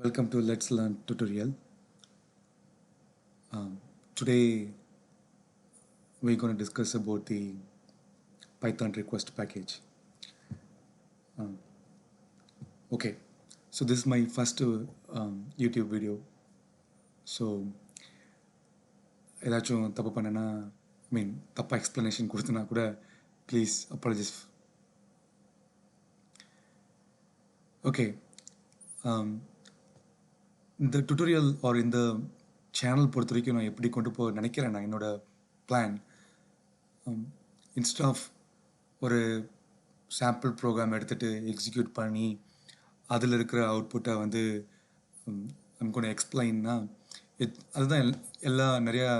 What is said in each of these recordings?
Welcome to Let's Learn tutorial. Today we're going to discuss about the Python request package. Okay, so this is my first YouTube video. So ஏதாச்சும் தப்பு பண்ணனா தப்பா explanation கொடுத்தனா கூட please apologize. Okay, இந்த tutorial or இந்த channel பொறுத்த வரைக்கும் நான் எப்படி கொண்டு போக நினைக்கிறேன் நான் என்னோட பிளான் இன்ஸ்டெட் ஆஃப் ஒரு சாம்பிள் ப்ரோக்ராம் எடுத்துகிட்டு எக்ஸிக்யூட் பண்ணி அதில் இருக்கிற அவுட்புட்டை வந்து நமக்கு ஒன்று எக்ஸ்பிளைன்னா அதுதான் எல்லா நிறையா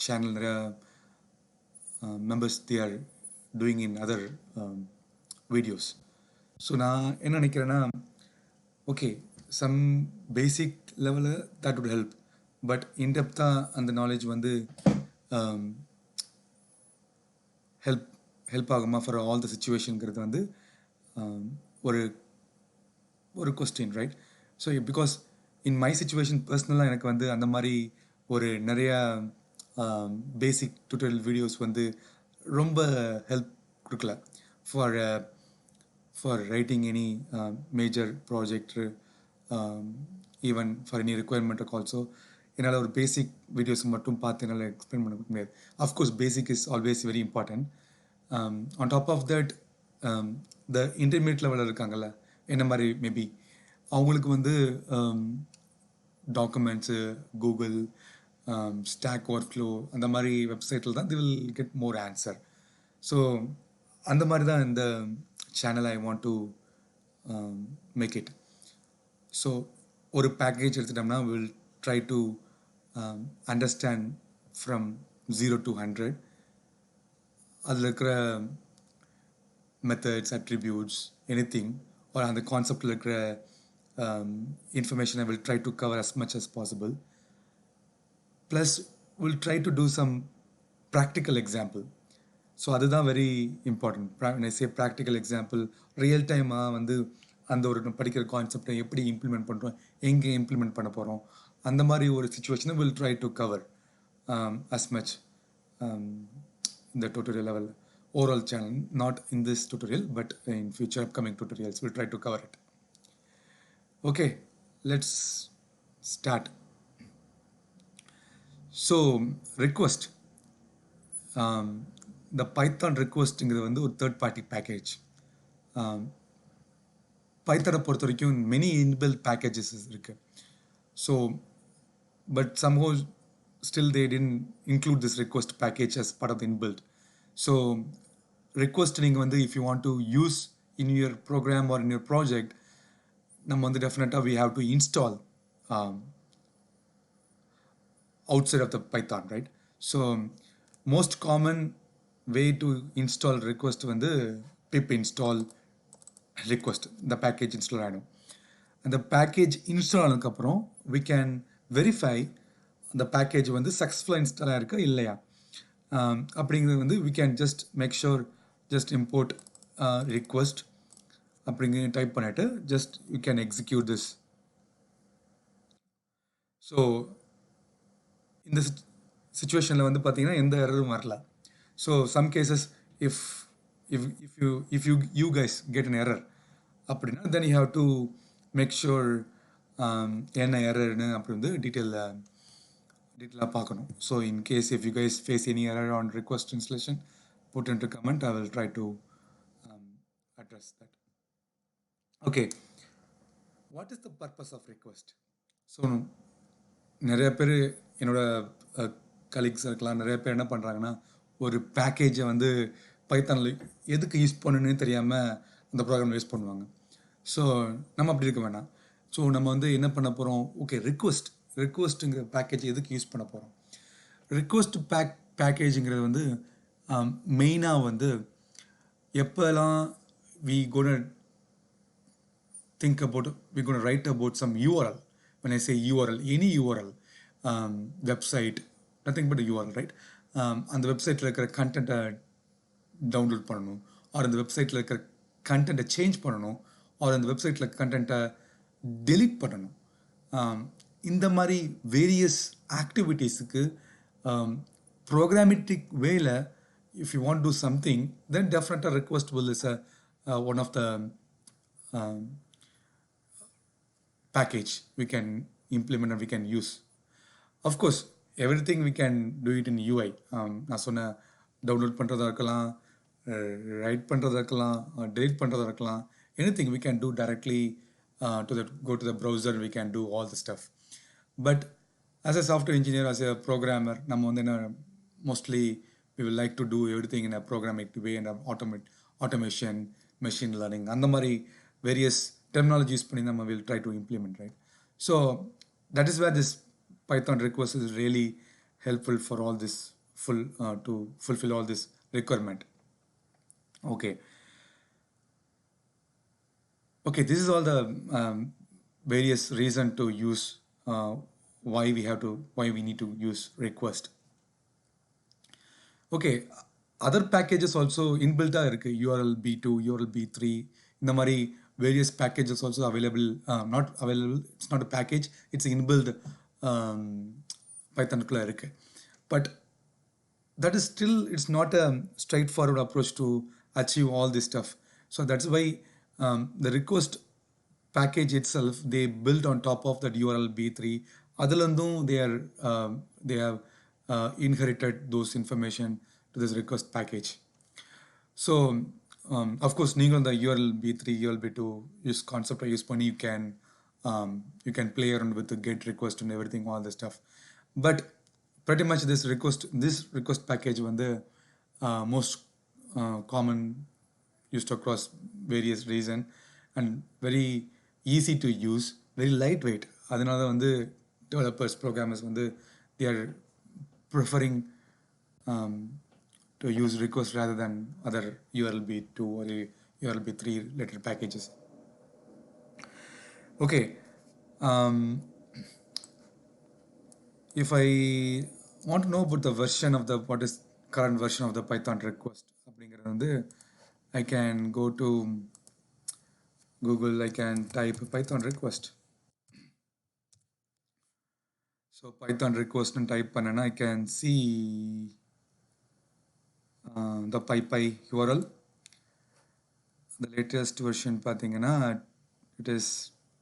சேனல் நிறையா members they are doing in other videos. So நான் என்ன நினைக்கிறேன்னா ஓகே சம் பேசிக் லெவலில் தட் வுட் ஹெல்ப், பட் இன்டெப்த்தாக அந்த நாலேஜ் வந்து ஹெல்ப் ஆகுமா ஃபார் ஆல் த சிச்சுவேஷனுங்கிறது வந்து ஒரு ஒரு question, right? So because in my situation பர்சனலாக எனக்கு வந்து அந்த மாதிரி ஒரு நிறையா பேசிக் டியூட்டோரியல் வீடியோஸ் வந்து ரொம்ப ஹெல்ப் கொடுக்கல for writing any major project, even for any requirement also. என்னால் ஒரு பேசிக் வீடியோஸ் மட்டும் பார்த்து என்னால் எக்ஸ்பிளைன் பண்ண முடியாது. Of course basic is always very important. On top of that the intermediate லெவலில் இருக்காங்கல்ல, என்ன மாதிரி மேபி அவங்களுக்கு வந்து documents, Google, Stack Overflow அந்த மாதிரி வெப்சைட்டில் தான் they will get more answer. So அந்த மாதிரி தான் இந்த channel I want to make it. So ஒரு பேக்கேஜ் எடுத்துட்டோம்னா will try to understand from 0 to 100. அதில் இருக்கிற மெத்தட்ஸ், அட்ரிபியூட்ஸ், எனிதிங் ஆர் அந்த கான்செப்டில் இருக்கிற information I will try to cover as much as possible. Plus we'll try to do some practical example. So அதுதான் very important. when I say practical example, real டைமாக வந்து அந்த ஒரு படிக்கிற கான்செப்டை எப்படி இம்ப்ளிமெண்ட் பண்ணுறோம், எங்கே இம்ப்ளிமெண்ட் பண்ண போகிறோம், அந்த மாதிரி ஒரு சுச்சுவேஷனை will try to cover as much in the tutorial level overall channel, not in this tutorial but in future upcoming tutorials we'll try to cover it. Okay, let's start. So request, the Python requestங்கிறது வந்து ஒரு third party package. பைத்தானை பொறுத்த வரைக்கும் many inbuilt packages இருக்கு. So but somehow still they didn't include this request package as part of the inbuilt. So request நீங்கள் வந்து if you want to use in your program or in your project, நம்ம வந்து டெஃபினட்டாக we have to install outside of the Python, right? So most common way to install request வந்து pip install request, the package install ஆகிடும். அந்த package install ஆனதுக்கப்புறம் we can verify அந்த package வந்து சக்ஸஸ்ஃபுல்லாக இன்ஸ்டால் ஆகிருக்கா இல்லையா அப்படிங்கிறது வந்து we can just make sure just import request அப்படிங்க டைப் பண்ணிவிட்டு just you can execute this. So இந்த சுச்சுவேஷனில் வந்து பார்த்தீங்கன்னா எந்த எரரும் வரல. So some cases if if if you if you you guys get an error அப்படின்னா then you have to make sure என்ன எரர்னு அப்படி வந்து டீட்டெயிலாக பார்க்கணும். So in case if you guys face any error on request installation, put in to comment, I will try to address that. Okay, what is the purpose of request? So நிறைய பேர் என்னோட colleagues இருக்கலாம், நிறைய பேர் என்ன பண்ணுறாங்கன்னா ஒரு பேக்கேஜை வந்து பைத்தானில் எதுக்கு யூஸ் பண்ணணுன்னு தெரியாமல் அந்த ப்ரோக்ராம் யூஸ் பண்ணுவாங்க. ஸோ நம்ம அப்படி இருக்க வேண்டாம். ஸோ நம்ம வந்து என்ன பண்ண போகிறோம், ஓகே ரிக்வெஸ்ட்டுங்கிற பேக்கேஜ் எதுக்கு யூஸ் பண்ண போகிறோம். ரிக்வெஸ்ட் பேக்கேஜுங்கிறது வந்து மெயினாக வந்து எப்போல்லாம் we gonna think about, we're going to write about some URL. When I say URL, any URL, website, nothing but a URL, right? அந்த வெப்சைட்டில் இருக்கிற கண்டென்ட்டை டவுன்லோட் பண்ணணும், ஆர் அந்த வெப்சைட்டில் இருக்கிற கண்டென்ட்டை சேஞ்ச் பண்ணணும், ஆர் அந்த வெப்சைட்டில் கண்டென்ட்டை டெலீட் பண்ணணும். இந்த மாதிரி வேரியஸ் ஆக்டிவிட்டீஸுக்கு ப்ரோக்ராமேட்டிக் வேல if you want to do something, then definitely requestable is one of the um, package we can implement and we can use. Of course, everything we can do it in UI. நான் சொன்ன download பண்ணுறதா இருக்கலாம், right பண்ணுறதா இருக்கலாம், delete பண்ணுறதா இருக்கலாம், anything we can do directly go to the browser, we can do all the stuff. But as a software engineer, as a programmer, நம்ம வந்து என்ன mostly we will like to do everything in a programmatic way and automation, machine learning, அந்த மாதிரி various terminologies பண்ணி நம்ம will try to implement, right? So that is where this Python request is really helpful for all this to fulfill all this requirement. Okay, this is all the various reason to use why we need to use request. Okay, other packages also inbuilt இருக்கு, URL b2, URL b3, இந்த மாதிரி various packages also available. Not available, it's not a package, it's inbuilt Python-குள்ள இருக்கு. But that is still, it's not a straightforward approach to achieve all this stuff. So that's why the request package itself, they built on top of that URL b3. அதிலிருந்தும் they have inherited those information to this request package. So of course நீங்கள் the URL b3, URL b2 use concept use பண்ணி you can play around with the get request and everything, all the stuff. But pretty much this request package வந்து most common used across various reason and very easy to use, very lightweight. அதனால வந்து developers, programmers வந்து they are preferring to use request rather than other URLB2 or URLB3 related packages. Okay, if I want to know about the version of the what is current version of the Python request அப்படிங்கிறது வந்து I can go to Google, I can type Python request. So Python request and type பண்ணனா I can see the PyPy URL. The latest version பார்த்தீங்கன்னா it is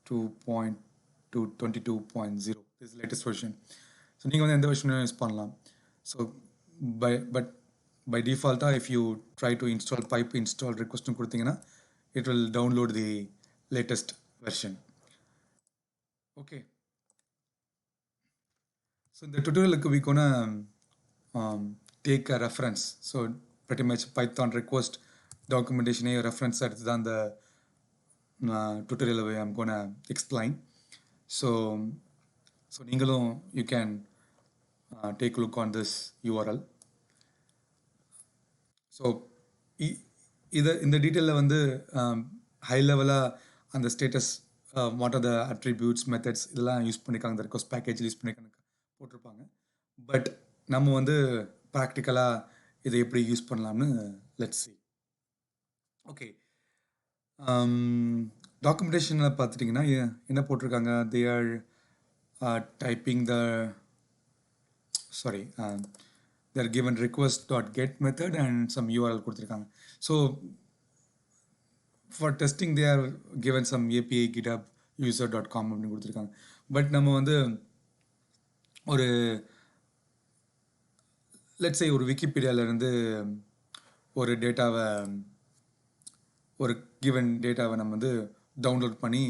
2.22.0. This is the latest version. So நீங்கள் வந்து எந்த version use பண்ணலாம். So by default, if you try to install pipe install request கொடுத்தீங்கன்னா it will download the latest version. Okay. So in the tutorial we're gonna take a reference. So pretty much Python request documentation a reference that is on the tutorial way I'm gonna explain. So நீங்களும் you can take a look on this URL. So இந்த டீட்டெயிலில் வந்து high லெவலாக அந்த status what are the attributes methods இதெல்லாம் use பண்ணியிருக்காங்க, இந்த request package use பண்ணியிருக்காங்க போட்டிருப்பாங்க. பட் நம்ம வந்து ப்ராக்டிக்கலாக இதை எப்படி யூஸ் பண்ணலாம்னு லெட்ஸ் see. ஓகே, டாக்குமெண்டேஷனில் பார்த்துட்டிங்கன்னா என்ன போட்டிருக்காங்க, they are typing the they're given request.get method and some URL கொடுத்திருக்காங்க. So for testing they are given some API GitHub user.com அப்படின்னு கொடுத்திருக்காங்க. பட் நம்ம வந்து ஒரு let's say ஒரு விக்கிபீடியாவிலேருந்து ஒரு டேட்டாவை ஒரு given டேட்டாவை நம்ம வந்து டவுன்லோட் பண்ணி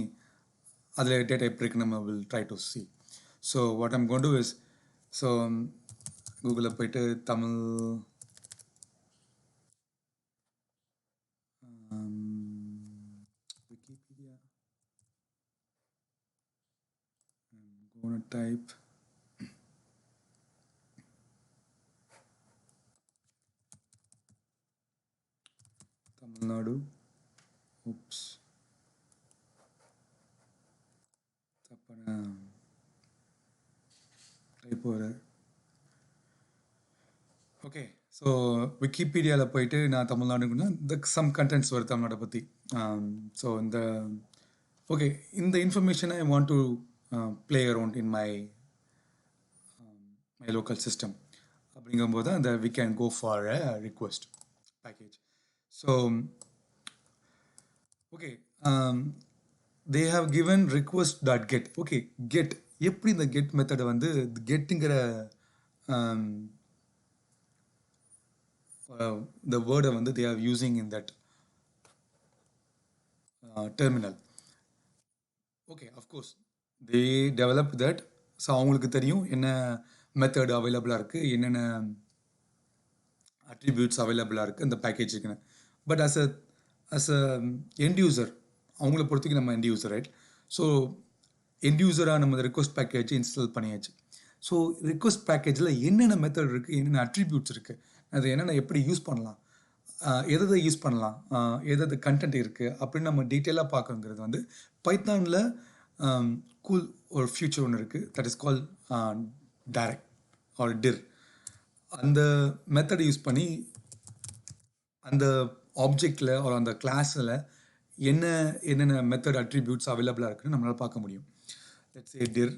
அதில் டேட்டா எப்படி இருக்கு நம்ம will try to see. So what I'm going to do is, so கூகுளில் போயிட்டு Tamil Wikipedia going to type Tamil Nadu. oops, தப்பான டைப் வர. ஓகே, ஸோ விக்கிபீடியாவில் போயிட்டு நான் தமிழ்நாடுன்னா இந்த சம் கண்டென்ட்ஸ் வருது தமிழ்நாட்டை பற்றி. ஸோ இந்த ஓகே, இந்த இன்ஃபர்மேஷனை ஐ want to play around in my local system. அப்படிங்கும்போது அந்த we can go for a request package. So okay, they have given request.get. Okay, get எப்படி இந்த get method வந்து getங்கிற the word வந்து they are using in that terminal. Okay, of course they developed that. So அவங்களுக்கு தெரியும் என்ன method அவைலபிளாக இருக்குது, என்னென்ன அட்ரிபியூட்ஸ் அவைலபிளாக இருக்குது இந்த பேக்கேஜுக்குன்னு. But as a end user, அவங்கள பொறுத்தவரைக்கும் நம்ம end user, right? So end யூசராக நம்ம ரிக்வஸ்ட் பேக்கேஜ் இன்ஸ்டால் பண்ணியாச்சு. ஸோ ரிக்வஸ்ட் பேக்கேஜில் என்னென்ன மெத்தட் இருக்குது, என்னென்ன அட்ரிபியூட்ஸ் இருக்குது, அது என்னென்ன எப்படி யூஸ் பண்ணலாம், எதை யூஸ் பண்ணலாம், எது கண்டென்ட் இருக்குது அப்படின்னு நம்ம டீட்டெயிலாக பார்க்கணுங்கிறது வந்து பைத்தானில் கூல் ஒரு ஃபியூச்சர் ஒன்று இருக்குது. That is call direct or dir. அந்த மெத்தடை யூஸ் பண்ணி அந்த ஆப்ஜெக்டில் ஒரு அந்த கிளாஸில் என்னென்ன மெத்தட் அட்ரிபியூட்ஸ் அவைலபிளாக இருக்குன்னு நம்மளால் பார்க்க முடியும். லெட்ஸ் சே டிர்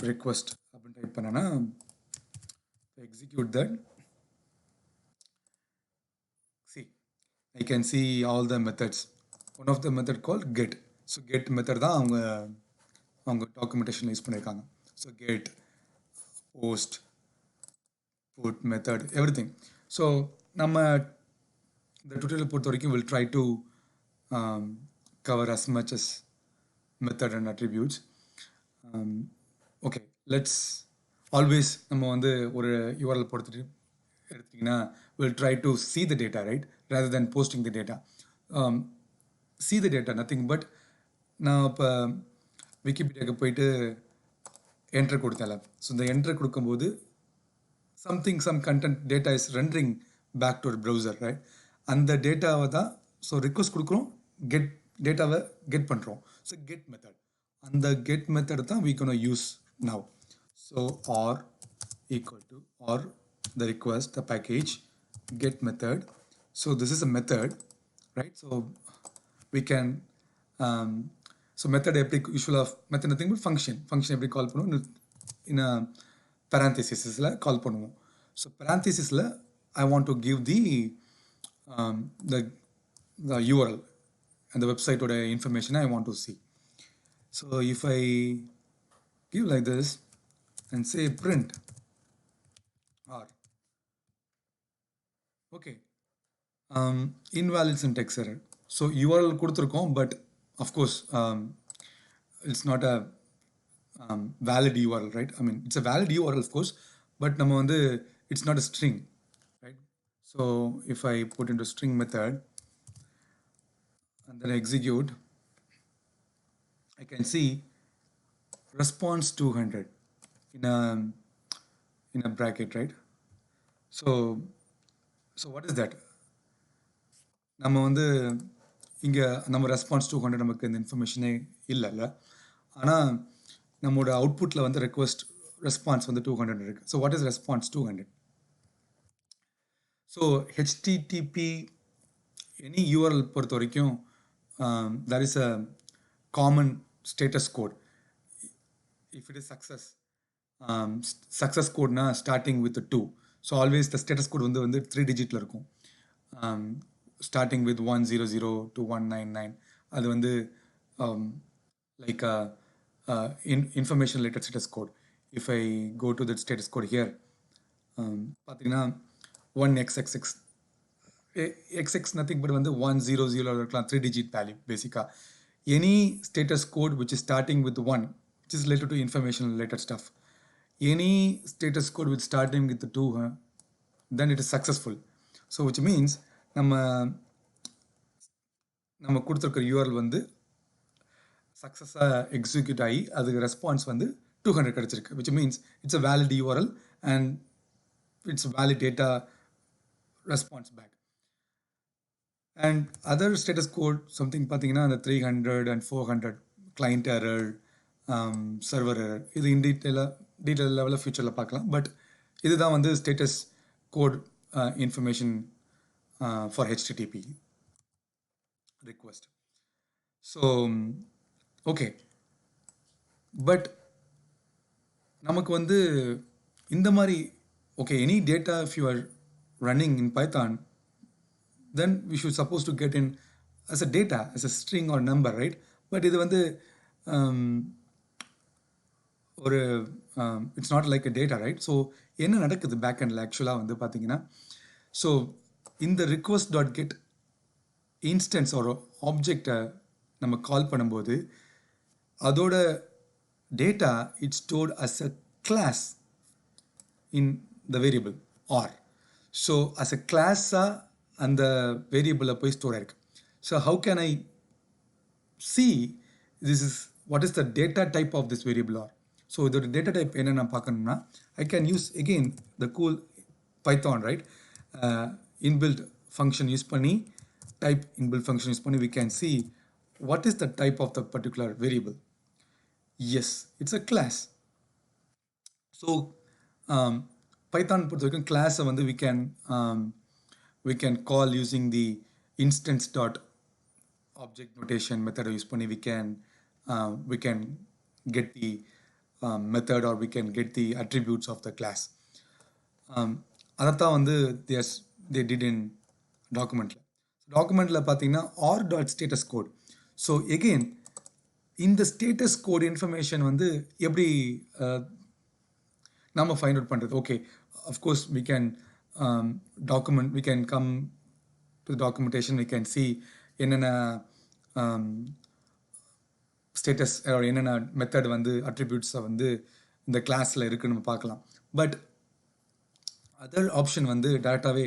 request அப்படின்னு டைப் பண்ணனா execute that. See, I can see all the methods. One of the method called get. So get method தான் அவங்க டாக்குமெண்டேஷன் யூஸ் பண்ணியிருக்காங்க. So get, post, put method, everything. So நம்ம இந்த tutorial பொறுத்த வரைக்கும் will try to cover as much as method and attributes. Okay, let's always நம்ம வந்து ஒரு யூஆர்எல் பொறுத்துட்டு எடுத்திங்கன்னா will try to see the data, right, rather than posting the data. See the data, nothing but நான் இப்போ விக்கிபீடியாவுக்கு போயிட்டு enter கொடுத்தேன்ல. So இந்த enter கொடுக்கும்போது some content data is rendering back to a browser, right? அந்த டேட்டாவை தான் so request கொடுக்குறோம், டேட்டாவை கெட் பண்ணுறோம். ஸோ கெட் மெத்தட், அந்த கெட் மெத்தட் தான் we gonna use now. So or equal to or the request, the package get method. So this is a method, right? So we can so method எப்படி usual of method nothing but function எப்படி கால் பண்ணுவோம், in a parenthesisல கால் பண்ணுவோம். So parenthesisல I want to give the URL and the website or the information I want to see. So if I give like this and say print r, okay, invalid syntax error. So URL கொடுத்துருக்கோம், but of course it's not a valid URL, right? I mean it's a valid URL of course, but நம்ம வந்து it's not a string, right? So if I put into string method and then execute, I can see response 200 in a bracket, right? So what is that? நம்ம வந்து இங்கே நம்ம response 200 நமக்கு இந்த இன்ஃபர்மேஷனே இல்லைல்ல, ஆனால் நம்மளோட அவுட்புட்டில் வந்து ரெஸ்பான்ஸ் வந்து 200 இருக்குது. So what is response 200? So HTTP any URL பொறுத்த வரைக்கும் there is a common status code. If it is success code na starting with a 2, so always the status code வந்து 3 digitல இருக்கும். Starting with 100 to 199, அது வந்து like a information related status code. If I go to that status code here, பார்த்தீங்கன்னா 1xxx xx nothing but வந்து 100 இருக்கலாம், 3 digit value basically. Any status code which is starting with 1, which is related to information related stuff, any status code with starting with 2, then it is successful. So which means நம்ம கொடுத்துருக்கிற URL வந்து சக்ஸஸாக execute ஆகி அதுக்கு response வந்து 200 கிடச்சிருக்கு, which means it's a valid URL and it's valid data response back. And other status code something பார்த்தீங்கன்னா அந்த 300 and 400 client error, server error, இது இன் டீட்டெயில் லெவலில் ஃபியூச்சரில் பார்க்கலாம். பட் இதுதான் வந்து status code information for HTTP request. So okay, but நமக்கு வந்து இந்த மாதிரி okay, any data if you are running in Python, then we should supposed to get in as a data, as a string or number, right? But இது வந்து um, ஒரு it's not like a data, right? So என்ன நடக்குது back எண்டில் ஆக்சுவலாக வந்து பார்த்தீங்கன்னா, so இந்த ரிக்வஸ்ட் டாட் கெட் இன்ஸ்டன்ஸ் ஒரு ஆப்ஜெக்டை நம்ம கால் பண்ணும்போது அதோட data it's stored as a class in the variable R. So as a கிளாஸாக அந்த வேரியபிளில் போய் ஸ்டோர் ஆயிருக்கு. So how can I see this is what is the data type of this variable or. So the data type என்ன நான் பார்க்கணும்னா I can use again the cool Python, right? Inbuilt function use பண்ணி type inbuilt function use பண்ணி we can see what is the type of the particular variable. Yes, it's a class. So Python பொறுத்த வரைக்கும் class வந்து we can call using the instance dot object notation method use பண்ணி we can get the method or we can get the attributes of the class. அதைத்தான் வந்து they did in documentல பார்த்தீங்கன்னா r dot status code. So again இந்த status code information வந்து எப்படி நாம find out பண்ணுறது? Okay, of course we can document, we can come to the documentation, we can see என்னென்ன status என்னென்ன மெத்தட் வந்து அட்ரிபியூட்ஸை வந்து இந்த கிளாஸில் இருக்குன்னு நம்ம பார்க்கலாம். பட் அதர் ஆப்ஷன் வந்து டேரெக்டாகவே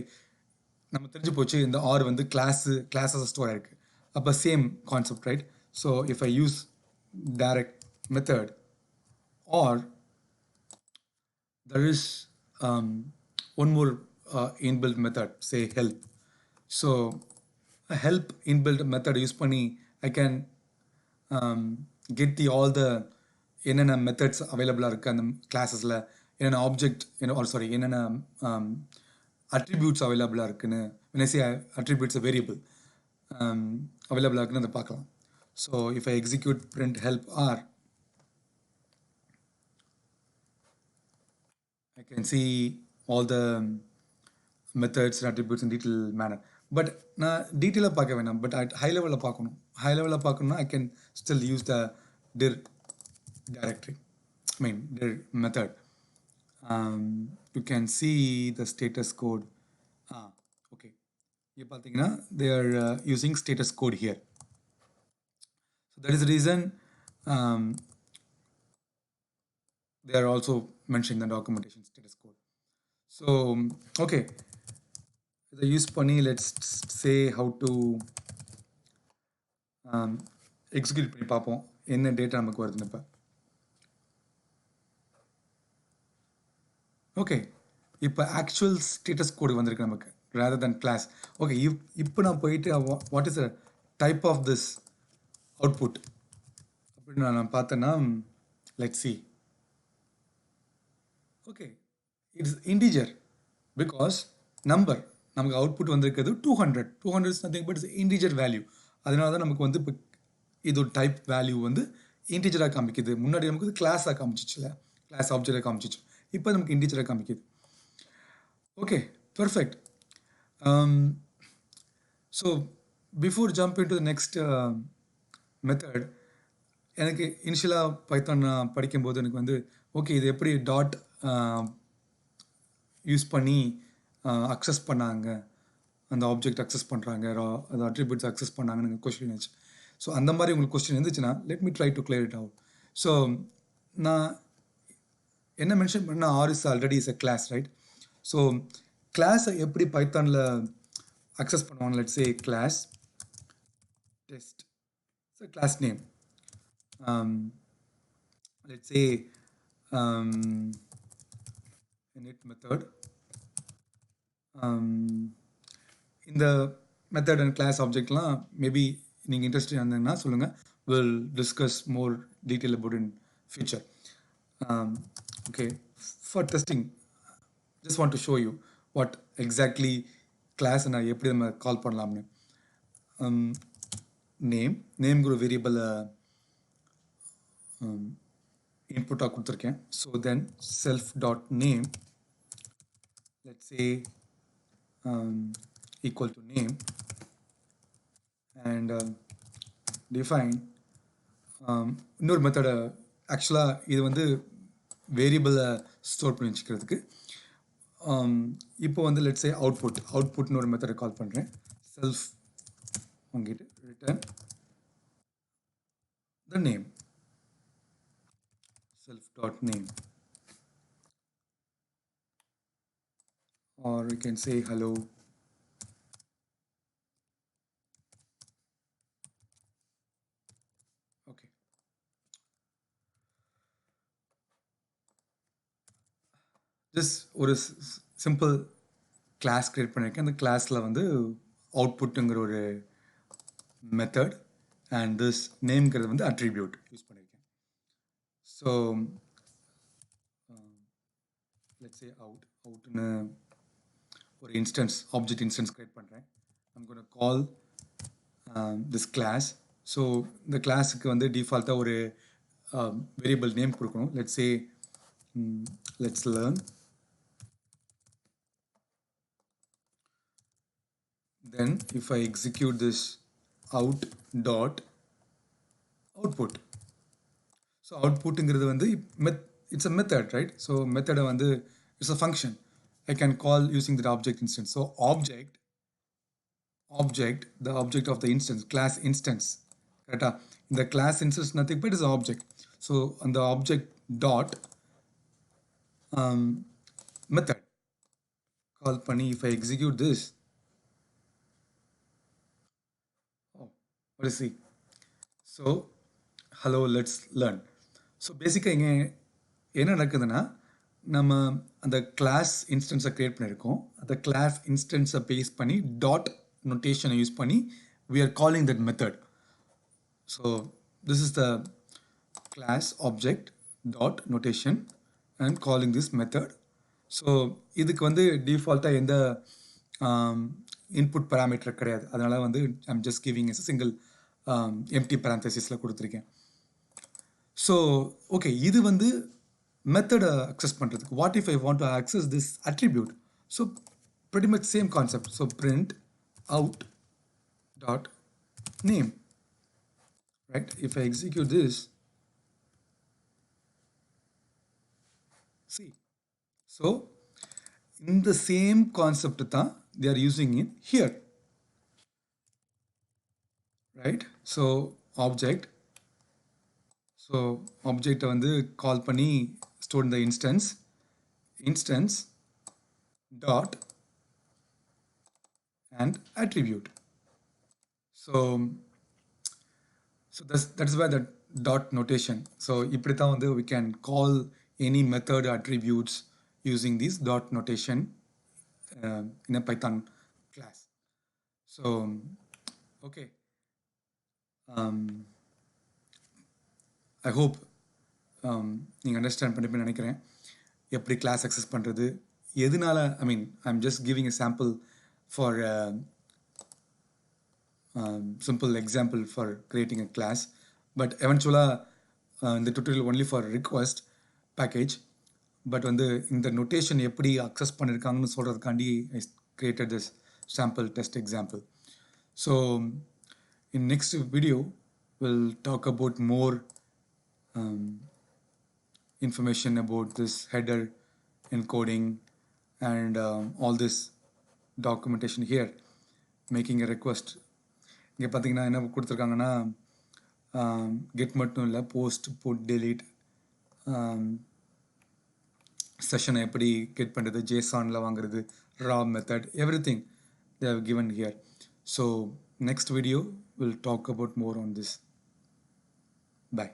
நம்ம தெரிஞ்சு போச்சு, இந்த ஆர் வந்து கிளாஸஸ் ஸ்டோர் ஆயிருக்கு. அப்போ same concept, right? So if I use direct method R there is one more inbuilt method, say help. So a help inbuilt method use பண்ணி I can get the all the என்னென்ன methods available இருக்கு அந்த கிளாஸஸில், என்னென்ன object என்னென்ன attributes available இருக்குன்னு, when I say attributes a variable available இருக்குன்னு அதை பார்க்கலாம். So if I execute print help r, I can see all the methods and attributes in detailed manner. But நான் டீட்டெயிலாக பார்க்க வேணாம், பட் ஹை லெவலில் பார்க்கணும். ஹை லெவலில் பார்க்கணும்னா I can still use the dir directory, dir method. You can see the status code. Okay, இங்கே பார்த்தீங்கன்னா they are using status code here. So that is the reason they are also mentioning the documentation status code. So okay, இதை use பண்ணி let's say how to execute பண்ணி பார்ப்போம் என்ன data நமக்கு வருதுன்னு. இப்போ ஓகே, இப்போ ஆக்சுவல் ஸ்டேட்டஸ் கோடு வந்திருக்கு நமக்கு rather than class. ஓகே, இப்போ நான் போயிட்டு what is the type of this output அப்படின்னு நான் பார்த்தேன்னா let's see. Okay, it's integer because number நமக்கு அவுட்புட் வந்திருக்கிறது 200 is nothing but it's integer value. அதனால தான் நமக்கு வந்து இப்போ இது டைப் வேல்யூ வந்து இன்டிஜராக காமிக்குது. முன்னாடி நமக்கு வந்து கிளாஸாக காமிச்சிச்சுல, கிளாஸ் ஆப்ஜெக்டாக காமிச்சிச்சு, இப்போ நமக்கு இன்டிஜராக காமிக்குது. Okay, perfect. So before jump in to the next method, எனக்கு இனிஷியலாக பைத்தான் படிக்கும்போது எனக்கு வந்து ஓகே இது எப்படி டாட் யூஸ் பண்ணி அக்சஸ் பண்ணாங்க, அந்த ஆப்ஜெக்ட் அக்சஸ் பண்ணுறாங்க, அந்த அட்ரிபியூட்ஸ் அக்சஸ் பண்ணாங்கன்னு எனக்கு கொஸ்டின் இருந்துச்சு. ஸோ அந்த மாதிரி உங்களுக்கு கொஸ்டின் இருந்துச்சுன்னா let me try to clear it out. So நான் என்ன மென்ஷன் பண்ணால் R is already is a class, right? So கிளாஸை எப்படி பைத்தானில் அக்சஸ் பண்ணுவாங்க? Let's say class test, so class name, let's say init method. இந்த மெத்தட் அண்ட் கிளாஸ் ஆப்ஜெக்ட்லாம் maybe நீங்கள் இன்ட்ரெஸ்ட் இருந்தீங்கன்னா சொல்லுங்கள், will discuss more detail about in future. Okay, for testing just want to show you what exactly class நான் எப்படி நம்ம கால் பண்ணலாம்னு. நேம்ங்கிற வேரியபிளை input கொடுத்துருக்கேன். So then self dot name, let's say equal to name, and define இன்னொரு மெத்தடை. ஆக்சுவலாக இது வந்து வேரியபிளை ஸ்டோர் பண்ணி வச்சுக்கிறதுக்கு. இப்போ வந்து லெட்ஸ் சே அவுட்புட்னு ஒரு மெத்தடை கால் பண்ணுறேன். செல்ஃப் வாங்கிட்டு return the name, self dot name, or we can say hello. Okay, just ஒரு சிம்பிள் கிளாஸ் கிரியேட் பண்ணியிருக்கேன். அந்த கிளாஸில் வந்து அவுட்புட்டுங்கிற ஒரு மெத்தட் அண்ட் திஸ் நேம்ங்கிறது வந்து அட்ரிபியூட் யூஸ் பண்ணியிருக்கேன். ஸோ லெட்ஸ் சே அவுட்னு ஒரு இன்ஸ்டன்ஸ் ஆப்ஜெக்ட் இன்ஸ்டன்ஸ் கிரியேட் பண்ணுறேன். I'm going to call this class. So இந்த கிளாஸுக்கு வந்து டிஃபால்ட்டாக ஒரு வேரியபிள் நேம் கொடுக்கணும். Let's say let's learn. Then if I execute this out dot output, so outputங்கிறது வந்து it's a method, right? So method வந்து it's a function I can call using the object instance. So object, the object of the instance, class instance, correct? In the class instance nothing but is an object. So on the object dot method call பண்ணி if I execute this, let's see. So hello, let's learn. So basically இங்கே என்ன நடக்குதுன்னா, நம்ம அந்த class இன்ஸ்டன்ஸை create பண்ணியிருக்கோம். அந்த class இன்ஸ்டன்ஸை base பண்ணி dot நோட்டேஷனை use பண்ணி we are calling that method. So this is the class object dot notation and calling this method. So இதுக்கு வந்து டிஃபால்ட்டாக எந்த இன்புட் பேராமீட்டர் கிடையாது. அதனால் வந்து I'm just giving as single empty பேரந்தசிஸில் கொடுத்துருக்கேன். ஸோ ஓகே, இது வந்து மெத்தடை அக்சஸ் பண்ணுறதுக்கு. What if I want to access this attribute? So pretty much same concept. So print out dot name, right? If I execute this, see, so in the same concept tha they are using it here, right? So object, so object வந்து கால் பண்ணி store இந்த instance dot and attribute. So that's why the dot notation. So இப்படித்தான் வந்து we can call any method attributes using this dot notation in a Python class. So okay, I hope நீங்கள் understand பண்ணிப்பேன்னு நினைக்கிறேன். எப்படி class access பண்ணுறது, எதனால, I mean I am just giving a sample for simple example for creating a class, but eventually இந்த tutorial only for request package, but வந்து இந்த notation எப்படி access பண்ணிருக்காங்கன்னு சொல்றதுக்காண்டி I created this sample test example. So in next video we'll talk about more information about this header encoding and all this documentation here, making a request. இங்கே பார்த்தீங்கன்னா என்ன கொடுத்துருக்காங்கன்னா, get மட்டும் இல்லை, post, put, delete, செஷனை எப்படி get பண்ணுறது, ஜேசானில் வாங்குறது, raw method, everything they have given here. So next video we'll talk about more on this. Bye.